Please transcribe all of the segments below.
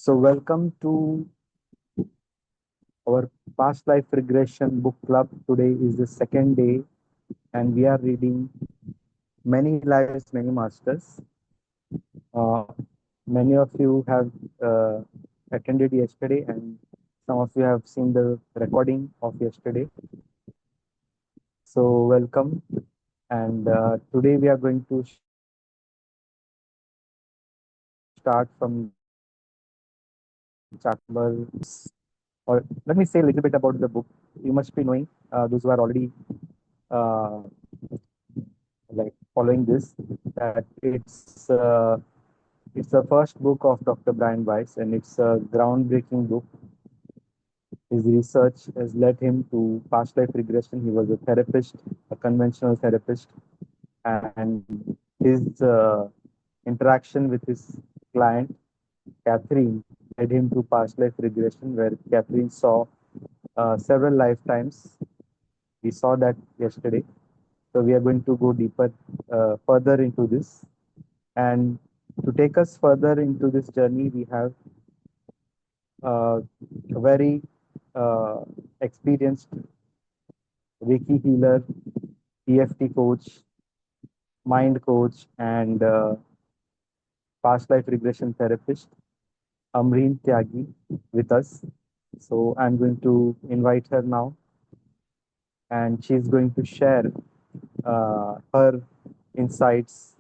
So, welcome to our past life regression book club. Today is the second day, and we are reading Many Lives, Many Masters. Uh, Many of you have attended yesterday, and some of you have seen the recording of yesterday. So, welcome. And today we are going to start from chapter number 6. Or let me say a little bit about the book. You must be knowing, those who are already uh, like following this, that it's the first book of Dr. Brian Weiss, and it's a groundbreaking book. His research has led him to past life regression. He was a therapist, a conventional therapist, and his interaction with his client Catherine led him to past life regression, where Catherine saw several lifetimes. We saw that yesterday. So we are going to go deeper, further into this. And to take us further into this journey, we have a very uh, experienced Reiki healer, EFT coach, mind coach, and past life regression therapist, Amreen Tyagi, with us. So I'm going to invite her now, and she's going to share her insights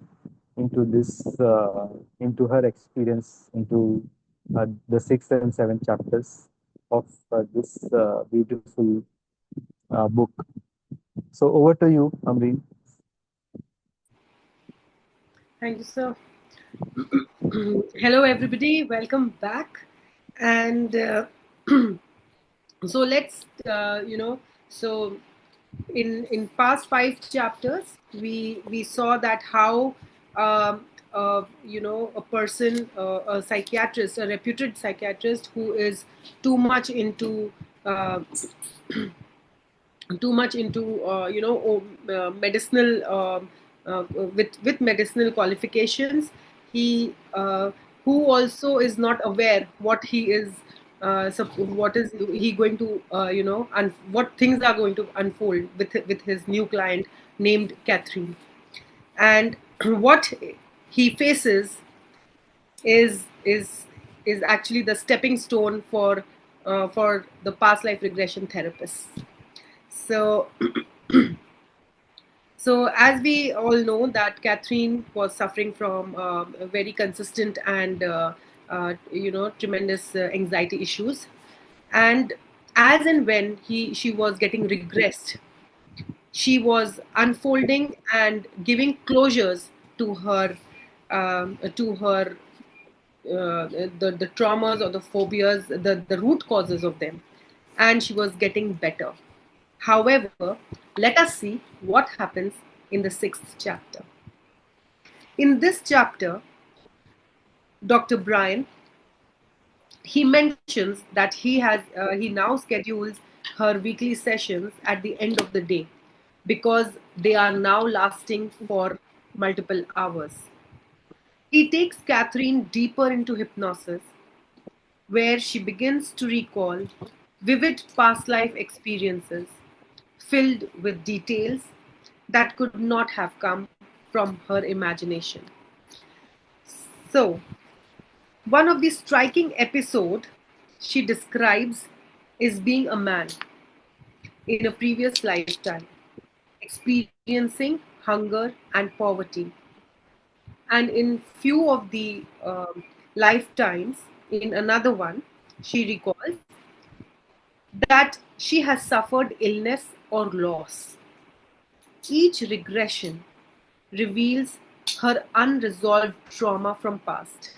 into this, into her experience, into the sixth and seventh chapters of this beautiful book. So over to you, Amreen. Thank you, sir. Hello, everybody. Welcome back. And so let's, so in past five chapters, we saw that how a person, a psychiatrist, a reputed psychiatrist who is too much into uh, medicinal with medicinal qualifications, he who also is not aware what he is what is he going to and what things are going to unfold with his new client named Catherine. And what he faces is is is actually the stepping stone for the past life regression therapists. So So, as we all know, that Catherine was suffering from a very consistent and tremendous anxiety issues, and as and when she was getting regressed, she was unfolding and giving closures to her the traumas or the phobias, the root causes of them, and she was getting better. However, let us see what happens in the sixth chapter. In this chapter, Dr. Brian, he mentions that he now schedules her weekly sessions at the end of the day because they are now lasting for multiple hours. He takes Catherine deeper into hypnosis, where she begins to recall vivid past life experiences filled with details that could not have come from her imagination. So, one of the striking episodes she describes is being a man in a previous lifetime, experiencing hunger and poverty. And in few of the lifetimes, in another one, she recalls that she has suffered illness or loss. Each regression reveals her unresolved trauma from past,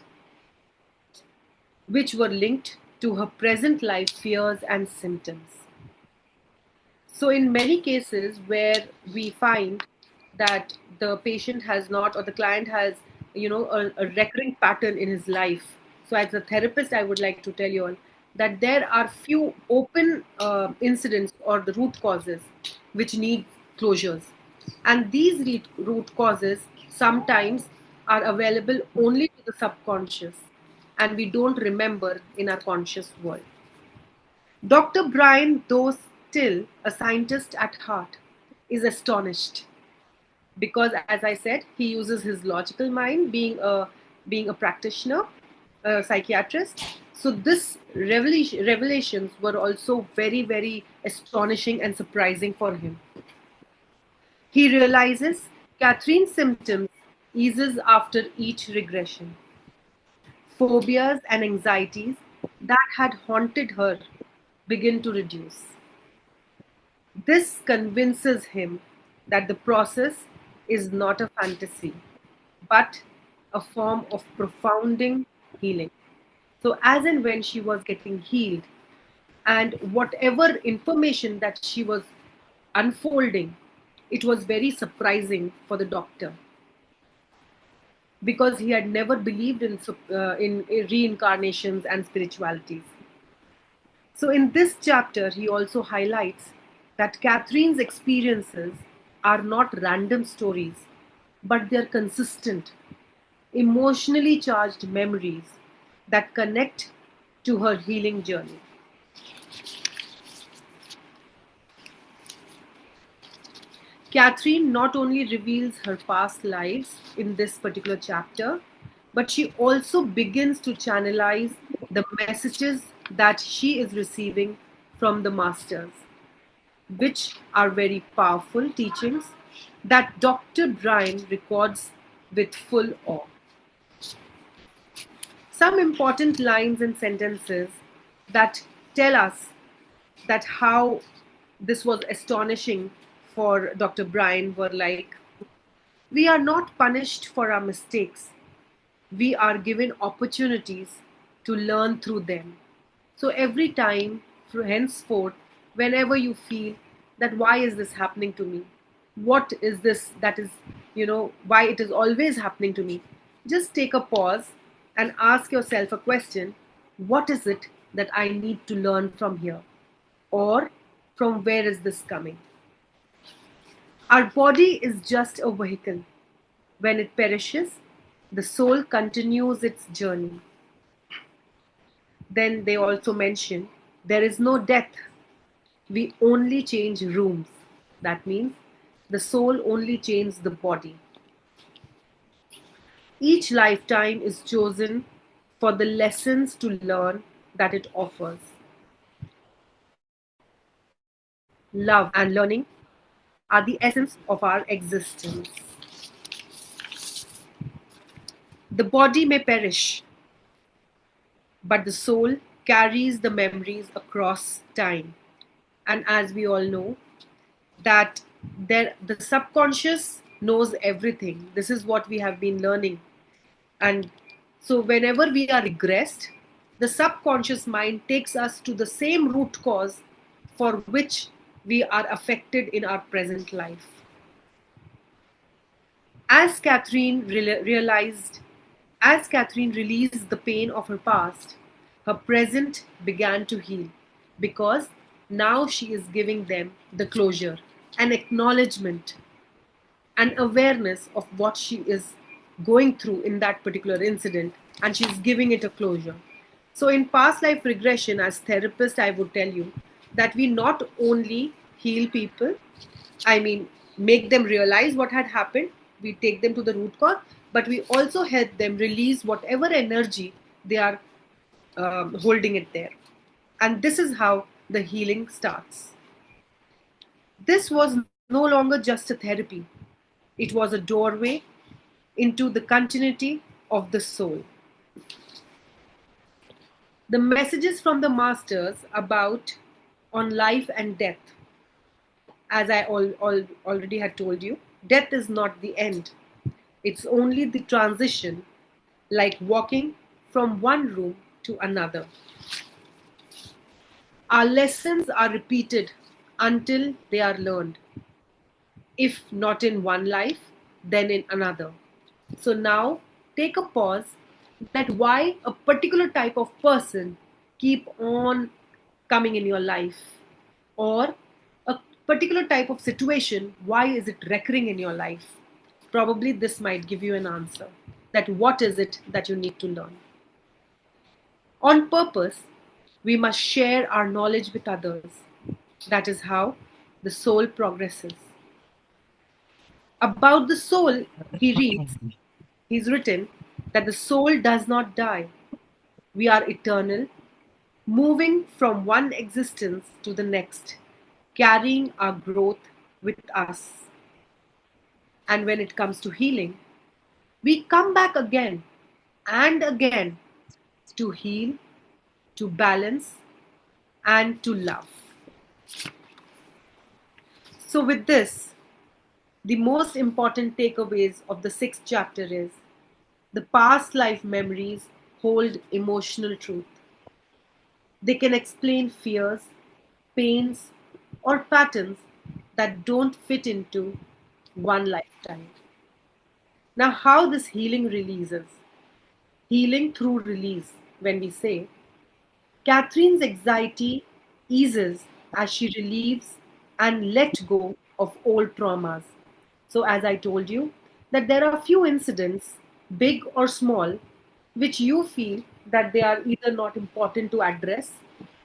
which were linked to her present life fears and symptoms. So, in many cases where we find that the patient has not, or the client has, a recurring pattern in his life. So, as a therapist, I would like to tell you all that there are few open incidents or the root causes which need closures. And these root causes sometimes are available only to the subconscious. and we don't remember in our conscious world. Dr. Brian, though still a scientist at heart, is astonished because, as I said, he uses his logical mind, being a practitioner, a psychiatrist. So this revelations were also very, very astonishing and surprising for him. He realizes Catherine's symptoms eases after each regression. Phobias and anxieties that had haunted her begin to reduce. This convinces him that the process is not a fantasy, but a form of profounding healing. So, as and when she was getting healed, and whatever information that she was unfolding, it was very surprising for the doctor because he had never believed in reincarnations and spiritualities. So, in this chapter, he also highlights that Catherine's experiences are not random stories, but they're consistent, emotionally charged memories that connect to her healing journey. Catherine not only reveals her past lives in this particular chapter, but she also begins to channelize the messages that she is receiving from the masters, which are very powerful teachings that Dr. Bryan records with full awe. Some important lines and sentences that tell us that how this was astonishing for Dr. Bryan were like, we are not punished for our mistakes. We are given opportunities to learn through them. So every time, henceforth, whenever you feel that why is this happening to me? What is this that is, why it is always happening to me? Just take a pause and ask yourself a question. What is it that I need to learn from here? Or from where is this coming? Our body is just a vehicle. When it perishes, the soul continues its journey. Then they also mention there is no death. We only change rooms. That means the soul only changes the body. Each lifetime is chosen for the lessons to learn that it offers. Love and learning are the essence of our existence. The body may perish, but the soul carries the memories across time. And as we all know, that the subconscious knows everything. This is what we have been learning. And so whenever we are regressed, the subconscious mind takes us to the same root cause for which we are affected in our present life. As Catherine realized, as Catherine released the pain of her past, her present began to heal because now she is giving them the closure, an acknowledgement, an awareness of what she is going through in that particular incident, and she's giving it a closure. So, in past life regression, as therapist, I would tell you that we not only heal people, I mean, make them realize what had happened, we take them to the root cause, but we also help them release whatever energy they are holding it there. And this is how the healing starts. This was no longer just a therapy, it was a doorway into the continuity of the soul. The messages from the masters about on life and death, as I already had told you, death is not the end. It's only the transition, like walking from one room to another. Our lessons are repeated until they are learned. If not in one life, then in another. So now take a pause that why a particular type of person keep on coming in your life, or a particular type of situation, why is it recurring in your life? Probably this might give you an answer that what is it that you need to learn. On purpose, we must share our knowledge with others. That is how the soul progresses. About the soul, he's written that the soul does not die. We are eternal, moving from one existence to the next, carrying our growth with us. And when it comes to healing, we come back again and again to heal, to balance, and to love. So, with this, the most important takeaways of the sixth chapter is the past life memories hold emotional truth. They can explain fears, pains, or patterns that don't fit into one lifetime. Now, how this healing releases? Healing through release, when we say, Catherine's anxiety eases as she relieves and let go of old traumas. So, as I told you, that there are few incidents, big or small, which you feel that they are either not important to address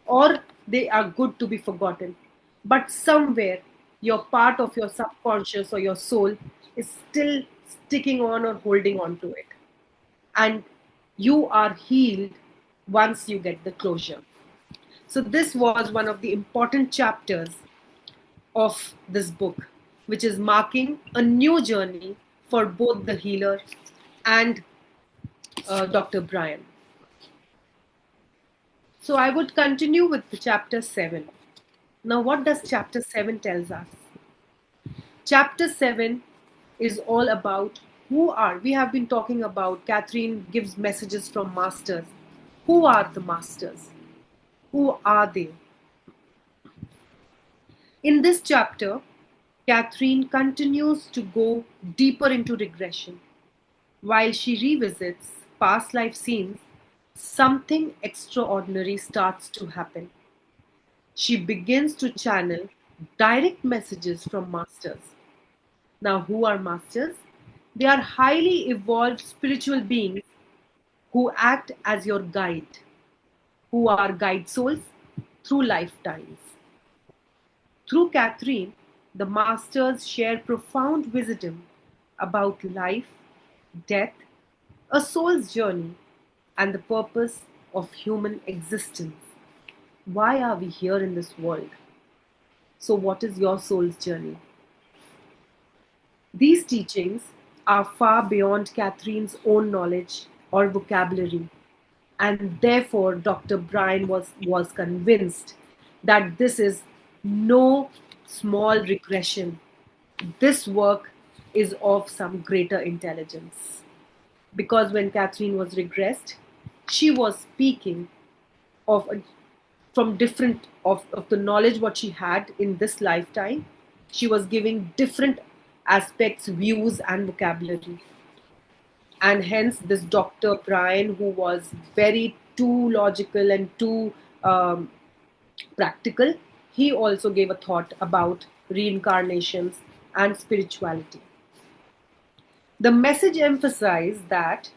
or they are good to be forgotten. But somewhere, your part of your subconscious or your soul is still sticking on or holding on to it. And you are healed once you get the closure. So, this was one of the important chapters of this book, which is marking a new journey for both the healer and Dr. Brian. So, I would continue with the chapter 7. Now, what does chapter 7 tells us? Chapter 7 is all about who are. We have been talking about Catherine gives messages from masters. Who are the masters? Who are they? In this chapter, Catherine continues to go deeper into regression. While she revisits past life scenes, something extraordinary starts to happen. She begins to channel direct messages from masters. Now, who are masters? They are highly evolved spiritual beings who act as your guide, who are guide souls through lifetimes. Through Catherine, the masters share profound wisdom about life, death, a soul's journey, and the purpose of human existence. Why are we here in this world? So, what is your soul's journey? These teachings are far beyond Catherine's own knowledge or vocabulary, and therefore Dr. Brian was convinced that this is no small regression. This work is of some greater intelligence. Because when Catherine was regressed, she was speaking of from different of the knowledge what she had in this lifetime. She was giving different aspects, views, and vocabulary. And hence, this Dr. Brian, who was very too logical and too practical, he also gave a thought about reincarnations and spirituality. The message emphasized that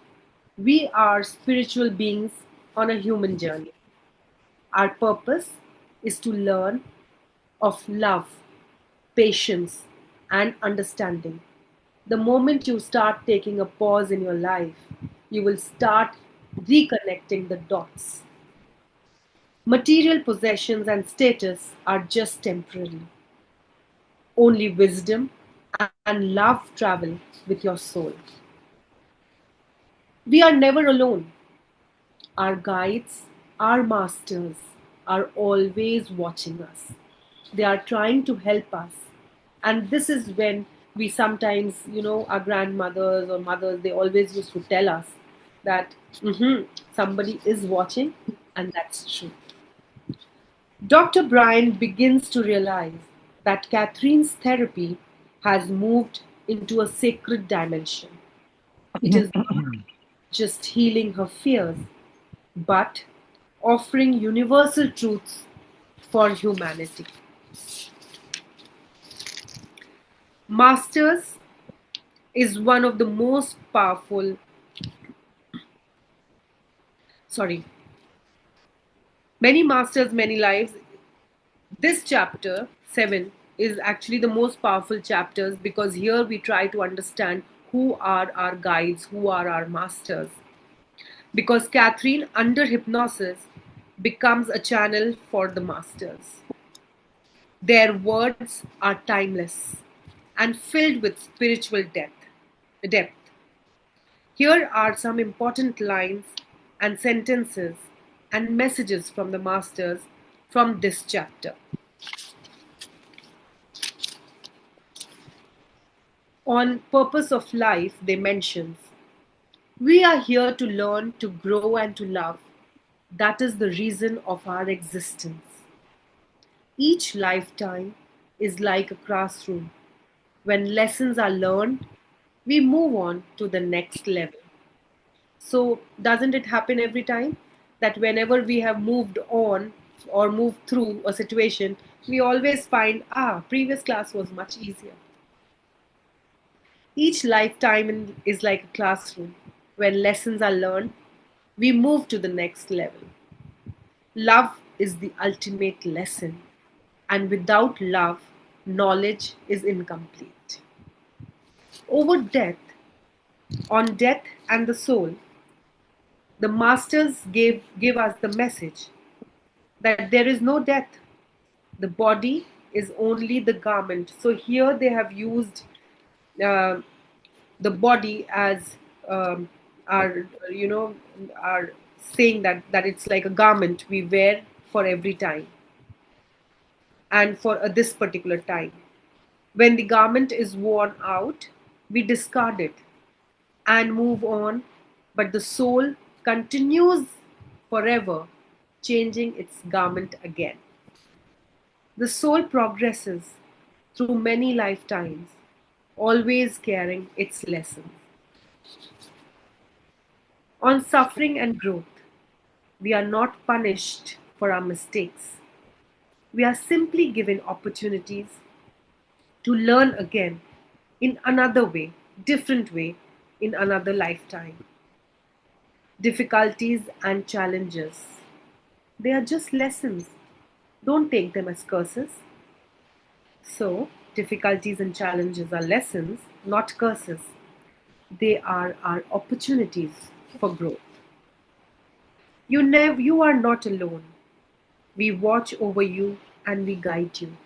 we are spiritual beings on a human journey. Our purpose is to learn of love, patience, and understanding. The moment you start taking a pause in your life, you will start reconnecting the dots. Material possessions and status are just temporary. Only wisdom and love travel with your soul. We are never alone. Our guides, our masters are always watching us. They are trying to help us. And this is when we sometimes, our grandmothers or mothers, they always used to tell us that somebody is watching, and that's true. Dr. Brian begins to realize that Catherine's therapy has moved into a sacred dimension. It is not just healing her fears, but offering universal truths for humanity. Masters is one of the most powerful, sorry, Many masters, many lives. This chapter 7 is actually the most powerful chapters because here we try to understand who are our guides, who are our masters. Because Catherine, under hypnosis, becomes a channel for the masters. Their words are timeless and filled with spiritual depth. Here are some important lines and sentences and messages from the masters from this chapter. On purpose of life, they mentions, we are here to learn, to grow and to love. That is the reason of our existence. Each lifetime is like a classroom. When lessons are learned, we move on to the next level. So, doesn't it happen every time that whenever we have moved on or moved through a situation, we always find, previous class was much easier. Each lifetime is like a classroom. When lessons are learned, we move to the next level. Love is the ultimate lesson, and without love, knowledge is incomplete. Over death, on death and the soul, the masters give us the message that there is no death. The body is only the garment. So here they have used uh, the body as our, our saying that it's like a garment we wear for every time and for this particular time. When the garment is worn out, we discard it and move on, but the soul continues forever, changing its garment again. The soul progresses through many lifetimes, always carrying its lessons. On suffering and growth, we are not punished for our mistakes. We are simply given opportunities to learn again in another way, different way, in another lifetime. Difficulties and challenges, they are just lessons. Don't take them as curses. So, difficulties and challenges are lessons, not curses. They are our opportunities for growth. You are not alone. We watch over you and we guide you.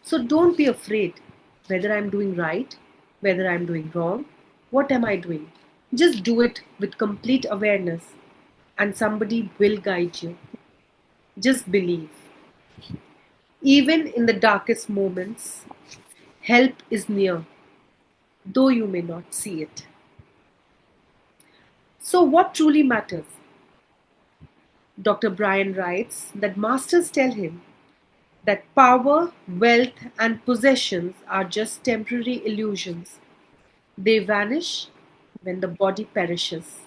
So don't be afraid whether I'm doing right, whether I'm doing wrong, what am I doing? Just do it with complete awareness and somebody will guide you. Just believe. Even in the darkest moments, help is near, though you may not see it. So, what truly matters? Dr. Bryan writes that masters tell him that power, wealth, and possessions are just temporary illusions. They vanish when the body perishes.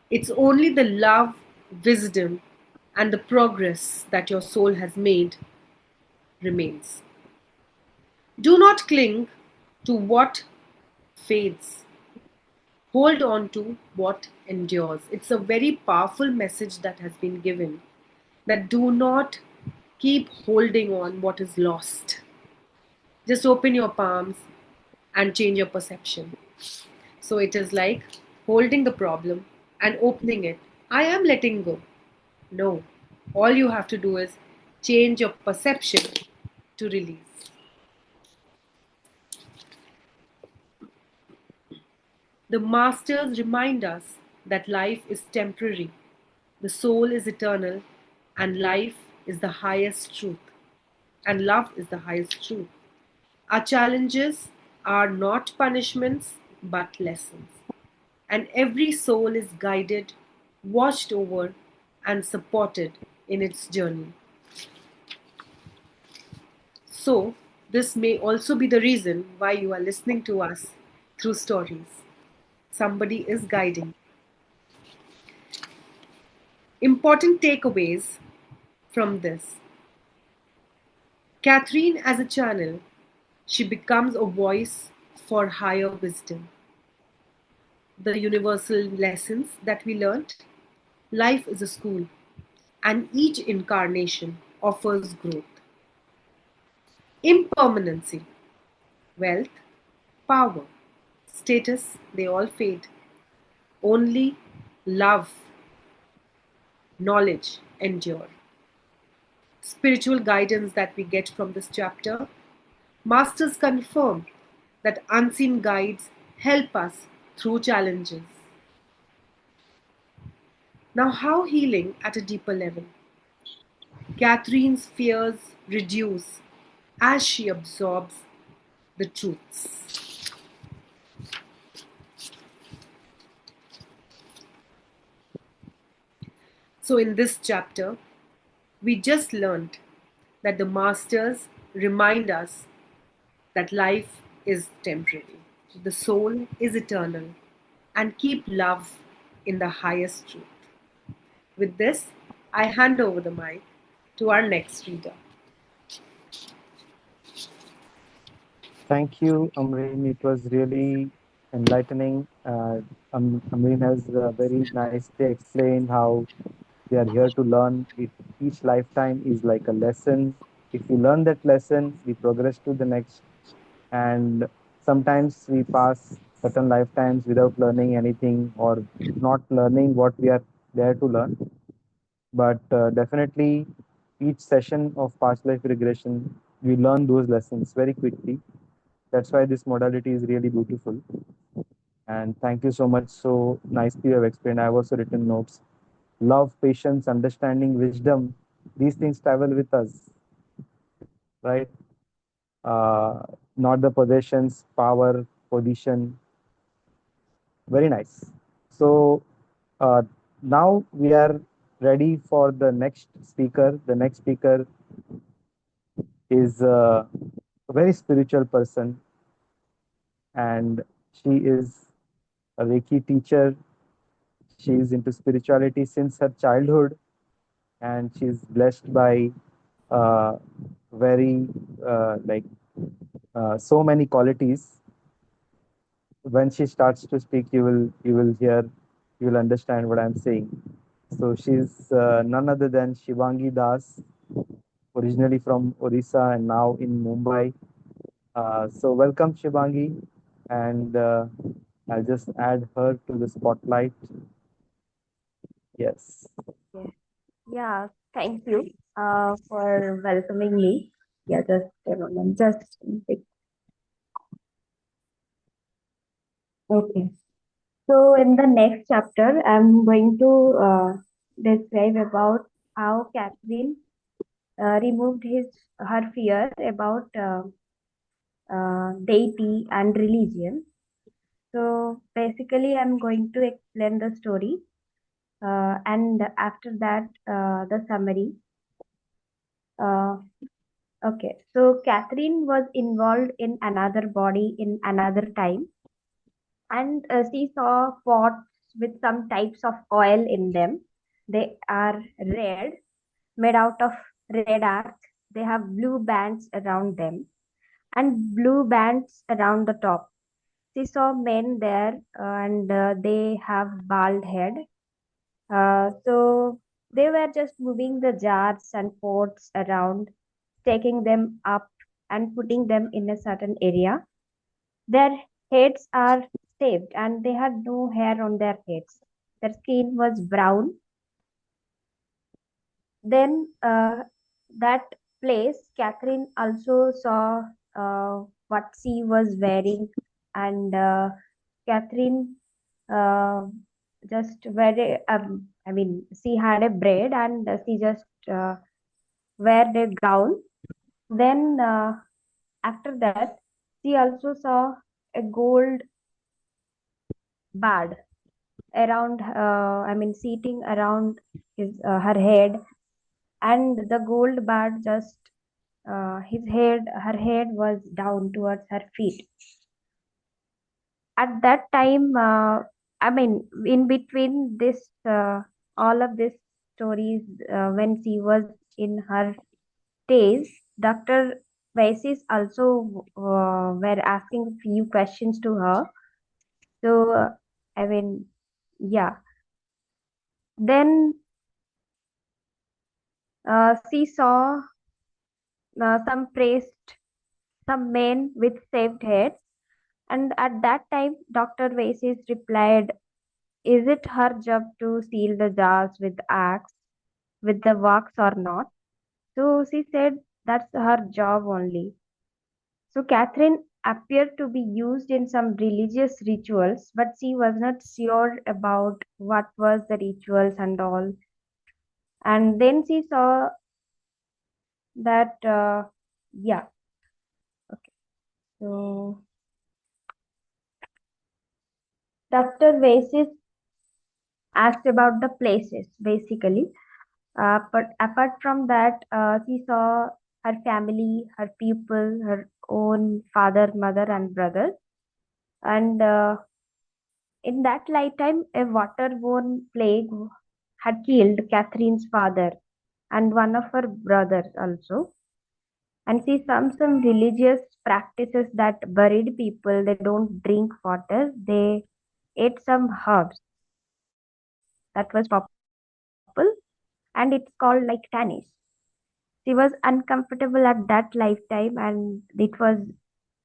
It's only the love, wisdom, and the progress that your soul has made remains. Do not cling to what fades. Hold on to what endures. It's a very powerful message that has been given that do not keep holding on what is lost. Just open your palms and change your perception. So it is like holding the problem and opening it. I am letting go. No. All you have to do is change your perception to release. The masters remind us that life is temporary, the soul is eternal, and life is the highest truth, and love is the highest truth. Our challenges are not punishments but lessons, and every soul is guided, watched over, and supported in its journey. So, this may also be the reason why you are listening to us through stories. Somebody is guiding. Important takeaways from this. Catherine, as a channel, she becomes a voice for higher wisdom. The universal lessons that we learned. Life is a school. and each incarnation offers growth. Impermanency, wealth, power, status, they all fade. Only love, knowledge endure. Spiritual guidance that we get from this chapter. Masters confirm that unseen guides help us through challenges. Now, how healing at a deeper level? Catherine's fears reduce as she absorbs the truths. So, in this chapter, we just learned that the masters remind us that life is temporary, the soul is eternal, and keep love in the highest truth. With this, I hand over the mic to our next reader. Thank you, Amreen. It was really enlightening. Amreen has very nicely explained how we are here to learn. Each lifetime is like a lesson. If we learn that lesson, we progress to the next. And sometimes we pass certain lifetimes without learning anything or not learning what we are there to learn. But definitely, each session of past life regression, we learn those lessons very quickly. That's why this modality is really beautiful. And thank you so much. So nicely you have explained. I have also written notes. Love, patience, understanding, wisdom, these things travel with us, right? Uh, Not the possessions, power, position. Very nice. So uh, now we are ready for the next speaker. The next speaker is a very spiritual person, and she is a Reiki teacher. She is into spirituality since her childhood, and she's blessed by uh, very like so many qualities. When she starts to speak, you will hear, you will understand what I'm saying. So she's none other than Shivangi Das, originally from Odisha and now in Mumbai. So welcome, Shivangi, and I'll just add her to the spotlight. Yes. Yeah, yeah, thank you for welcoming me. Yeah, just a moment. Just okay. So in the next chapter, I'm going to describe about how Catherine removed her fear about deity and religion. So basically, I'm going to explain the story, and after that, the summary. Uh, Okay, so Catherine was involved in another body in another time, and she saw pots with some types of oil in them. They are red, made out of red earth. They have blue bands around them and blue bands around the top. She saw men there, and they have bald head. So they were just moving the jars and pots around, taking them up and putting them in a certain area. Their heads are shaved and they had no hair on their heads. Their skin was brown. Then that place, Catherine also saw what she was wearing, and Catherine uh, just very I mean, she had a braid and she just wear a gown. Then after that, she also saw a gold bard around, I mean, seating around her head, and the gold bard just her head was down towards her feet. At that time, I mean, in between this, all of this stories, when she was in her days, Dr. Weiss also were asking a few questions to her. So, I mean, yeah. Then She saw some priest, some men with shaved heads, and at that time, Dr. Vasis replied, "Is it her job to seal the jars with axe, with the wax or not?" So she said, "That's her job only." So Catherine appeared to be used in some religious rituals, but she was not sure about what was the rituals and all. And then she saw that, yeah, okay. So Dr. Vasis asked about the places basically. But apart from that, she saw her family, her people, her own father, mother, and brother. And in that lifetime, a waterborne plague had killed Catherine's father and one of her brothers also. And see some religious practices that buried people. They don't drink water. They ate some herbs that was purple, and it's called like tannis. She was uncomfortable at that lifetime, and it was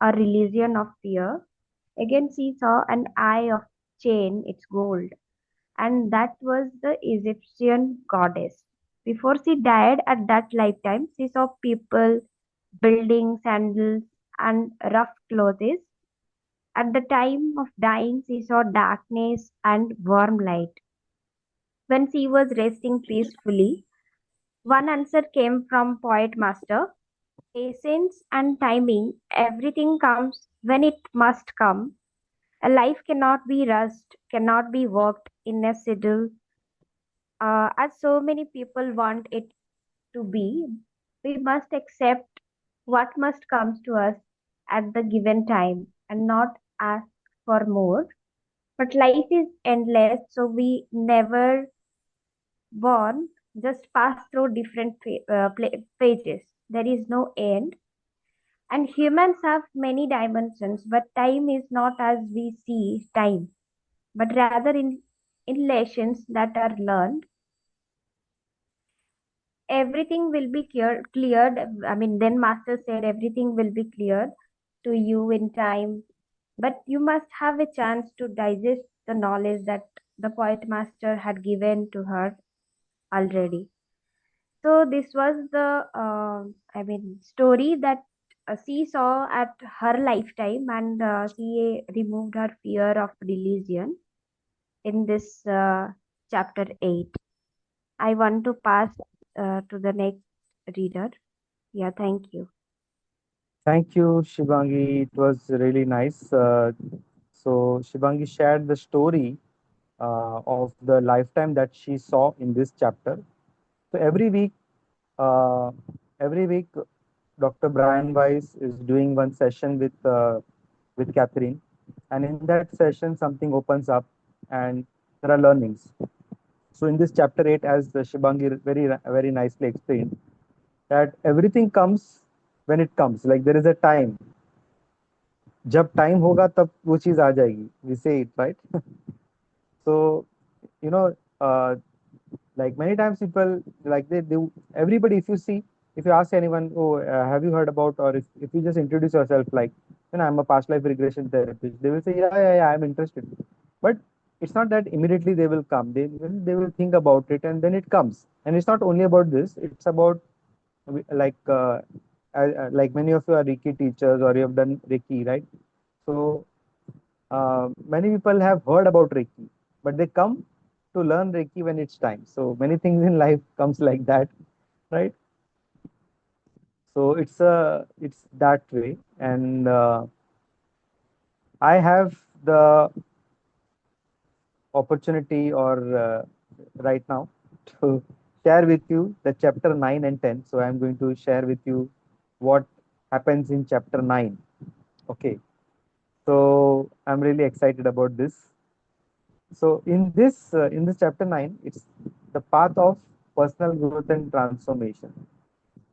a religion of fear. Again, she saw an eye of chain, it's gold, and that was the Egyptian goddess. Before she died at that lifetime, she saw people, buildings, sandals, and rough clothes. At the time of dying, she saw darkness and warm light. When she was resting peacefully, one answer came from Poet Master: patience and timing, everything comes when it must come. A life cannot be rushed, cannot be worked in a schedule, as so many people want it to be. We must accept what must comes to us at the given time and not ask for more. But life is endless, so we never born, just pass through different pages. There is no end. And humans have many dimensions, but time is not as we see time, but rather in lessons that are learned. Everything will be cleared. I mean, then Master said everything will be cleared to you in time, but you must have a chance to digest the knowledge that the Poet Master had given to her already. So this was the, story that she saw at her lifetime, and she removed her fear of religion in this chapter 8. I want to pass to the next reader. Yeah, thank you. Thank you, Shivangi. It was really nice. So Shivangi shared the story of the lifetime that she saw in this chapter. So uh, every week, Dr. Brian Weiss is doing one session with Catherine, and in that session, something opens up, and there are learnings. So in this chapter 8, as Shibangi very nicely explained, that everything comes when it comes. Like there is a time. जब time होगा तब वो चीज आ जाएगी. We say it right. So you know, like many times people like they do. Everybody, if you see, if you ask anyone, oh, have you heard about, or if you just introduce yourself, like, I'm a past life regression therapist, they will say, yeah, I'm interested. But it's not that immediately they will come. They will think about it, and then it comes. And it's not only about this. It's about like like many of you are Reiki teachers or you have done Reiki, right? So many people have heard about Reiki, but they come to learn Reiki when it's time. So many things in life comes like that, right? So it's that way, and I have the opportunity or right now to share with you the chapter 9 and 10. So I'm going to share with you what happens in chapter 9. Okay. So I'm really excited about this. So in this chapter 9, it's the path of personal growth and transformation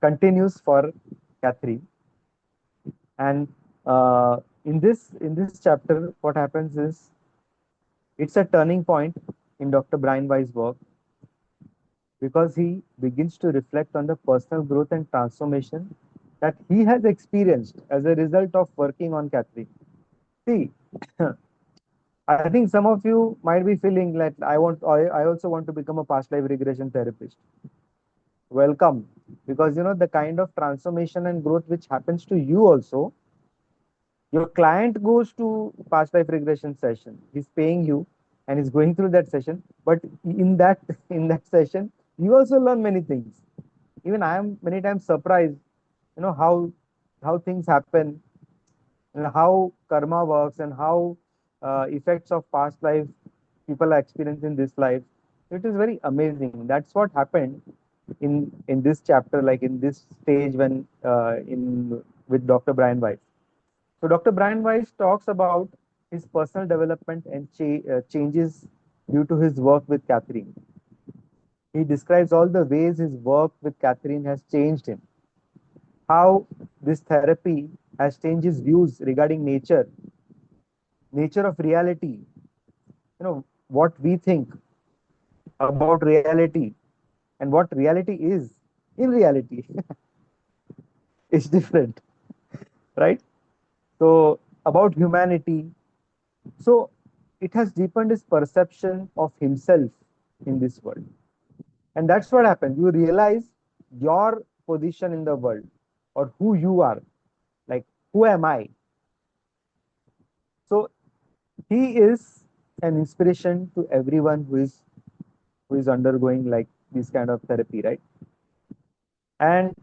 continues for Catherine. And in this chapter, what happens is it's a turning point in Dr. Brian Weiss' work. because he begins to reflect on the personal growth and transformation that he has experienced as a result of working on Catherine. See, I think some of you might be feeling like I also want to become a past life regression therapist. Welcome, because the kind of transformation and growth which happens to you also, your client goes to past life regression session. He's paying you and he's going through that session. But in that in that session, you also learn many things. Even I am many times surprised, how things happen and how karma works and how effects of past life people are experiencing this life. It is very amazing. That's what happened in this chapter, like in this stage when in with Dr. Brian Weiss. So Dr. Brian Weiss talks about his personal development and changes due to his work with Catherine. He describes all the ways his work with Catherine has changed him, how this therapy has changed his views regarding nature of reality, what we think about reality and what reality is in reality is different, right? So about humanity. So it has deepened his perception of himself in this world. And that's what happens. You realize your position in the world or who you are. Like, who am I? So he is an inspiration to everyone who is undergoing like this kind of therapy, right? And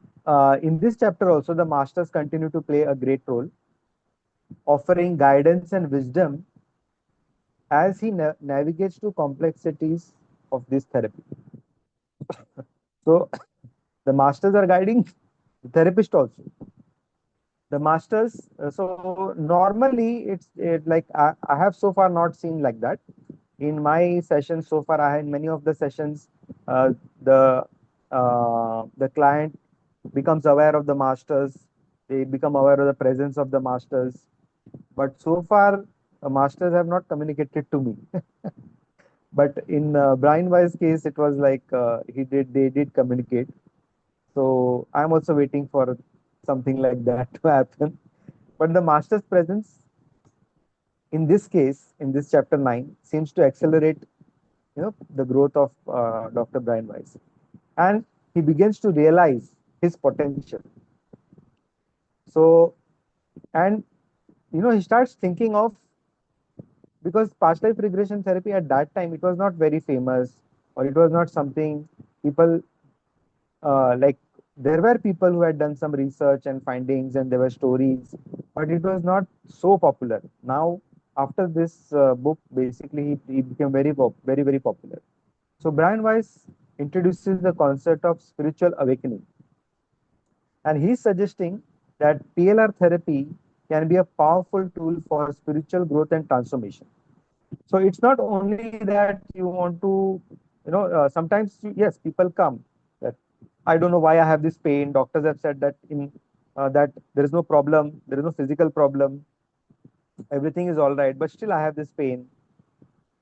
in this chapter also, the masters continue to play a great role, offering guidance and wisdom as he navigates to complexities of this therapy. So the masters are guiding the therapist also. The masters, so normally like I have so far not seen like that. In my sessions so far, I had many of the sessions, uh, the the client becomes aware of the masters, they become aware of the presence of the masters. But so far, masters have not communicated to me. But in Brian Weiss case, it was like they did communicate. So I'm also waiting for something like that to happen. But the master's presence in this case, in this chapter 9, seems to accelerate, the growth of Dr. Brian Weiss, and he begins to realize his potential. So, and he starts thinking of, because past life regression therapy at that time, it was not very famous, or it was not something people like. There were people who had done some research and findings, and there were stories, but it was not so popular. Now, after this book, basically, he became very, very popular. So Brian Weiss introduces the concept of spiritual awakening, and he's suggesting that PLR therapy can be a powerful tool for spiritual growth and transformation. So it's not only that you want to, sometimes yes, people come that I don't know why I have this pain. Doctors have said that in that there is no problem, there is no physical problem, everything is all right, but still I have this pain.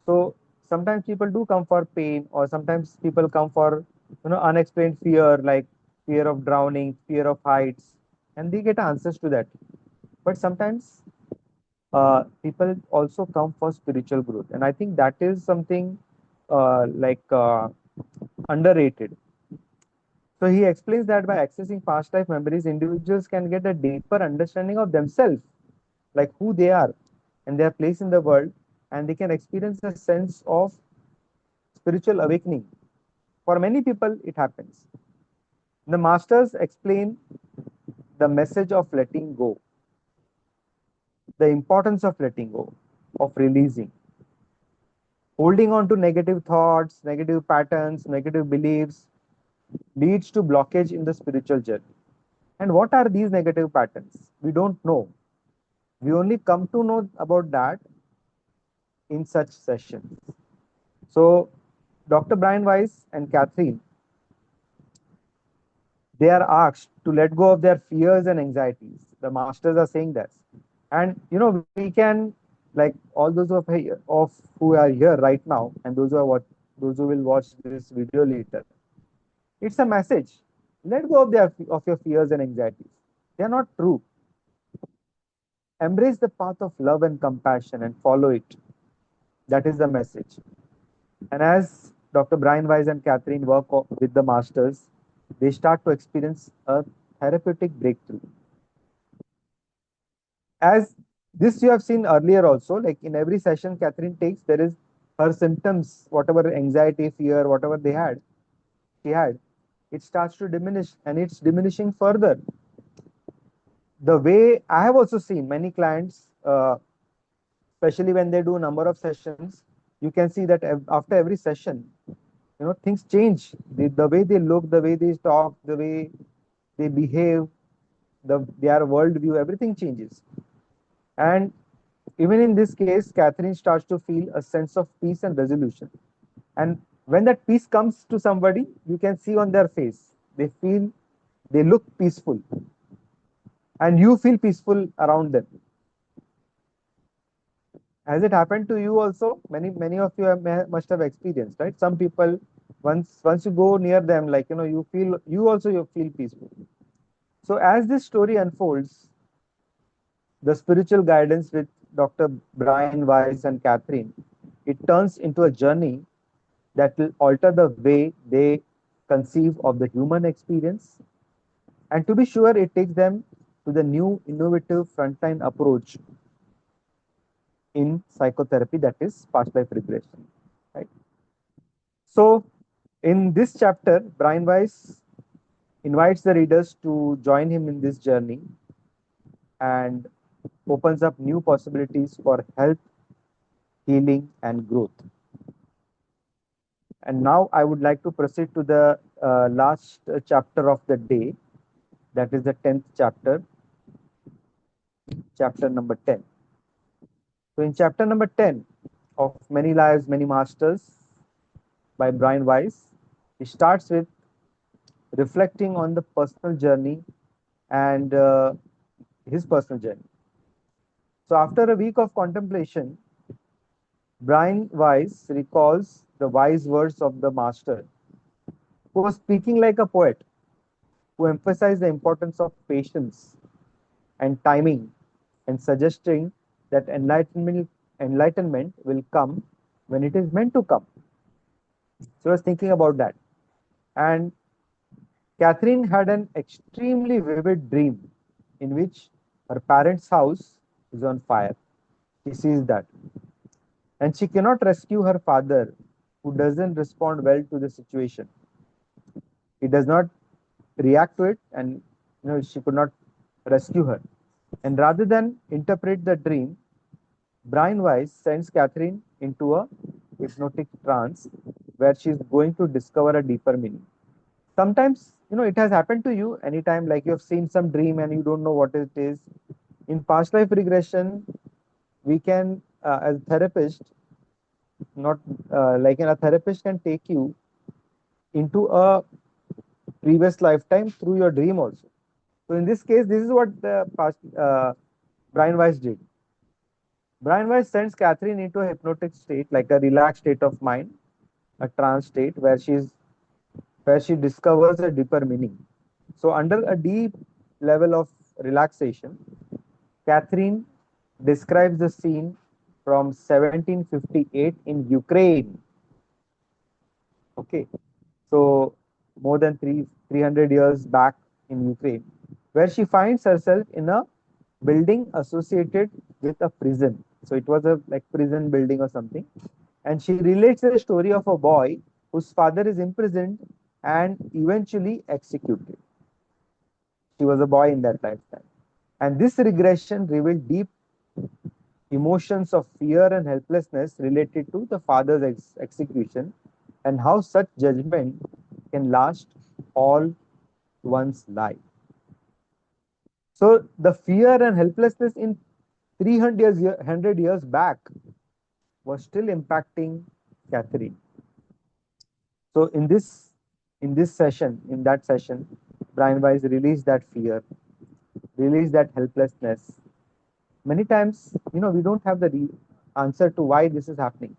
So sometimes people do come for pain, or sometimes people come for unexplained fear, like fear of drowning, fear of heights, and they get answers to that. But sometimes people also come for spiritual growth, and I think that is something like underrated. So he explains that by accessing past life memories, individuals can get a deeper understanding of themselves, like who they are and their place in the world, and they can experience a sense of spiritual awakening. For many people, it happens. The masters explain the message of letting go, the importance of letting go, of releasing. Holding on to negative thoughts, negative patterns, negative beliefs leads to blockage in the spiritual journey. And what are these negative patterns? We don't know. We only come to know about that in such sessions. So, Dr. Brian Weiss and Catherine, they are asked to let go of their fears and anxieties. The masters are saying this. And we can, like, all those of who are here right now, and those who will watch this video later, It's a message. Let go of, of your fears and anxieties. They are not true. Embrace the path of love and compassion and follow it. That is the message. And as Dr. Brian Weiss and Catherine work with the masters, they start to experience a therapeutic breakthrough. As this you have seen earlier also, like in every session Catherine takes, there is her symptoms, whatever anxiety, fear, whatever she had, it starts to diminish and it's diminishing further. The way I have also seen many clients, especially when they do a number of sessions, you can see that after every session, things change. The way they look, the way they talk, the way they behave, their worldview, everything changes. And even in this case, Catherine starts to feel a sense of peace and resolution. And when that peace comes to somebody, you can see on their face, they look peaceful, and you feel peaceful around them. Has it happened to you also? Many of you must have experienced, right? Some people, once you go near them, like you feel peaceful. So as this story unfolds, the spiritual guidance with Dr. Brian Weiss and Catherine, it turns into a journey that will alter the way they conceive of the human experience. And to be sure, it takes them to the new innovative frontline approach in psychotherapy, that is past life regression. Right. So, in this chapter, Brian Weiss invites the readers to join him in this journey and opens up new possibilities for health, healing, and growth. And now I would like to proceed to the last chapter of the day, that is the 10th chapter, chapter number 10. So, in chapter number 10 of Many Lives, Many Masters by Brian Weiss, he starts with reflecting on the personal journey and his personal journey. So, after a week of contemplation, Brian Weiss recalls the wise words of the master, who was speaking like a poet, who emphasized the importance of patience and timing and suggesting that enlightenment will come when it is meant to come. So I was thinking about that. And Catherine had an extremely vivid dream in which her parents' house is on fire. She sees that. And she cannot rescue her father, who doesn't respond well to the situation. He does not react to it, and she could not rescue her. And rather than interpret the dream, Brian Weiss sends Catherine into a hypnotic trance where she's going to discover a deeper meaning. Sometimes, it has happened to you anytime, like you have seen some dream and you don't know what it is. In past life regression, we can, as a therapist, not like a therapist can take you into a previous lifetime through your dream also. So in this case, this is what the past Brian Weiss did. Brian Weiss sends Catherine into a hypnotic state, like a relaxed state of mind, a trance state where she discovers a deeper meaning. So under a deep level of relaxation, Catherine describes the scene from 1758 in Ukraine. Okay, so more than 300 years back in Ukraine, where she finds herself in a building associated with a prison. So it was a like prison building or something. And she relates the story of a boy whose father is imprisoned and eventually executed. She was a boy in that lifetime. And this regression revealed deep emotions of fear and helplessness related to the father's execution, and how such judgment can last all one's life. So the fear and helplessness in 300 years back was still impacting Catherine. So in that session, Brian Weiss released that fear, released that helplessness. Many times, we don't have the answer to why this is happening.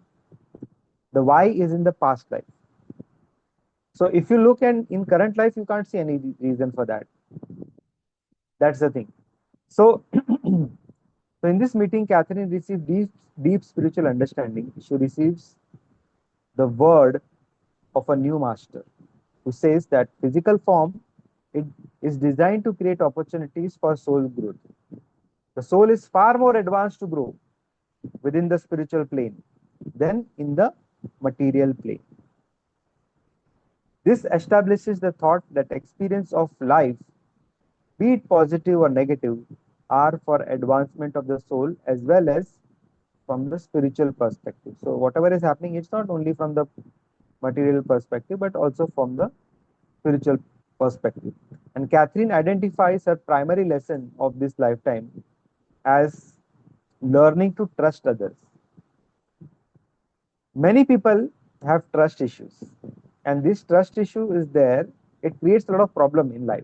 The why is in the past life. So if you look and in current life, you can't see any reason for that. That's the thing. So, so in this meeting, Catherine received deep spiritual understanding. She receives the word of a new master who says that physical form, it is designed to create opportunities for soul growth. The soul is far more advanced to grow within the spiritual plane than in the material plane. This establishes the thought that experience of life, be it positive or negative, are for advancement of the soul as well as from the spiritual perspective. So whatever is happening, it's not only from the material perspective, but also from the spiritual perspective. And Catherine identifies her primary lesson of this lifetime as learning to trust others. Many people have trust issues, and this trust issue is there. It creates a lot of problem in life,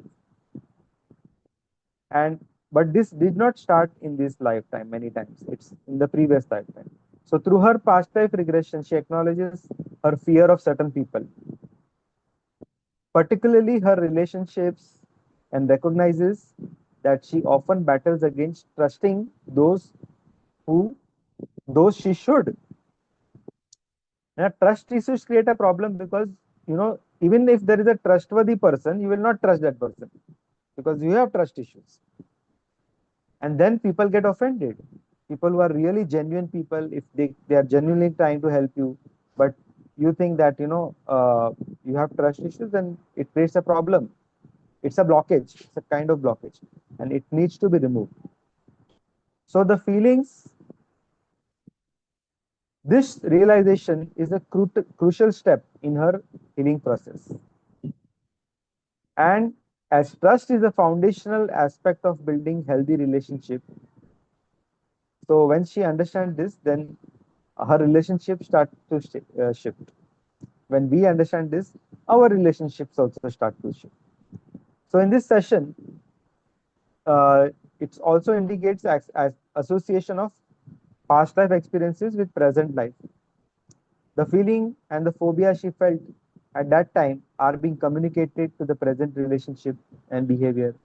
and but this did not start in this lifetime. Many times it's in the previous lifetime. So through her past life regression, she acknowledges her fear of certain people, particularly her relationships, and recognizes that she often battles against trusting who those she should. And trust issues create a problem because, even if there is a trustworthy person, you will not trust that person because you have trust issues. And then people get offended. People who are really genuine people, if they are genuinely trying to help you, but you think that you have trust issues, then it creates a problem. It's a blockage. It's a kind of blockage, and it needs to be removed. So the feelings, this realization is a crucial step in her healing process. And as trust is a foundational aspect of building healthy relationship, so when she understands this, then her relationship start to shift. When we understand this, our relationships also start to shift. So in this session, it also indicates as association of past life experiences with present life. The feeling and the phobia she felt at that time are being communicated to the present relationship and behavior.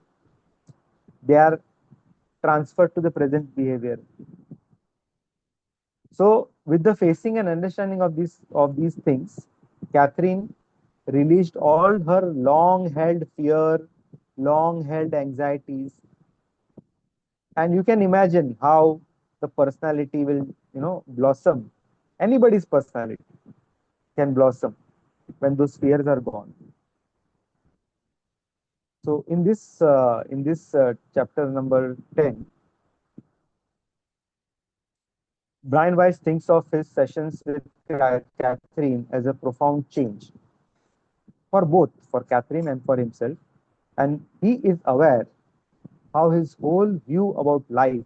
They are transferred to the present behavior. So, with the facing and understanding of these things, Catherine released all her long-held fear, long-held anxieties, and you can imagine how the personality will, blossom. Anybody's personality can blossom when those fears are gone. So, in this chapter number 10, Brian Weiss thinks of his sessions with Catherine as a profound change for both, for Catherine and for himself. And he is aware how his whole view about life.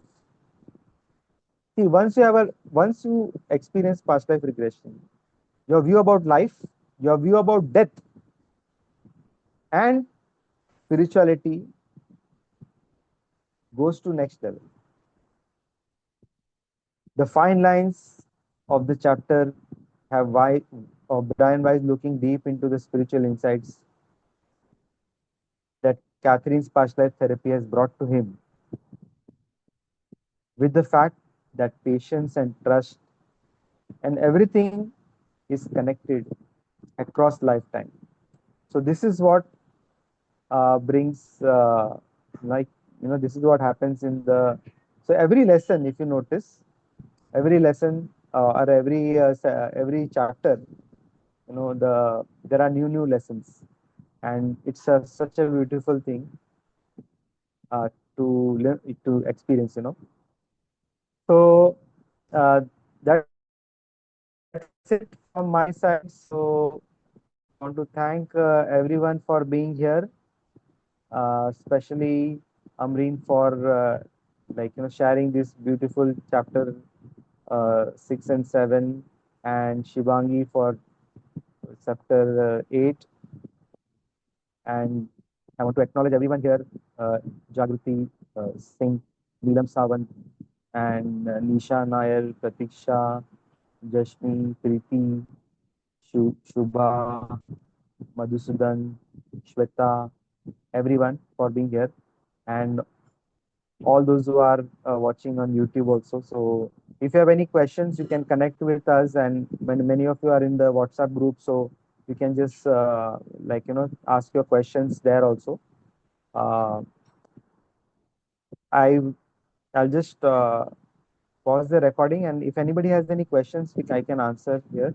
See, once you experience past life regression, your view about life, your view about death, and spirituality goes to next level. The fine lines of the chapter have Brian Weiss looking deep into the spiritual insights that Catherine's past life therapy has brought to him, with the fact that patience and trust and everything is connected across lifetime. So this is what brings like this is what happens in the, so every lesson, if you notice, every lesson or every chapter, there are new lessons, and it's such a beautiful thing to learn, to experience. So uh, that's it from my side. So I want to thank everyone for being here, especially Amreen for sharing this beautiful chapter 6 and 7, and Shivangi for chapter 8. And I want to acknowledge everyone here, Jagruti Singh, Neelam Sawant, and Nisha Nair, Pratiksha, Jashmi, Preeti, Shubha, Madhusudan, Shweta, everyone for being here, and all those who are watching on YouTube also. So if you have any questions, you can connect with us, and many of you are in the WhatsApp group, so you can just ask your questions there also. Uh, I I'll just pause the recording, and if anybody has any questions, which I can answer here.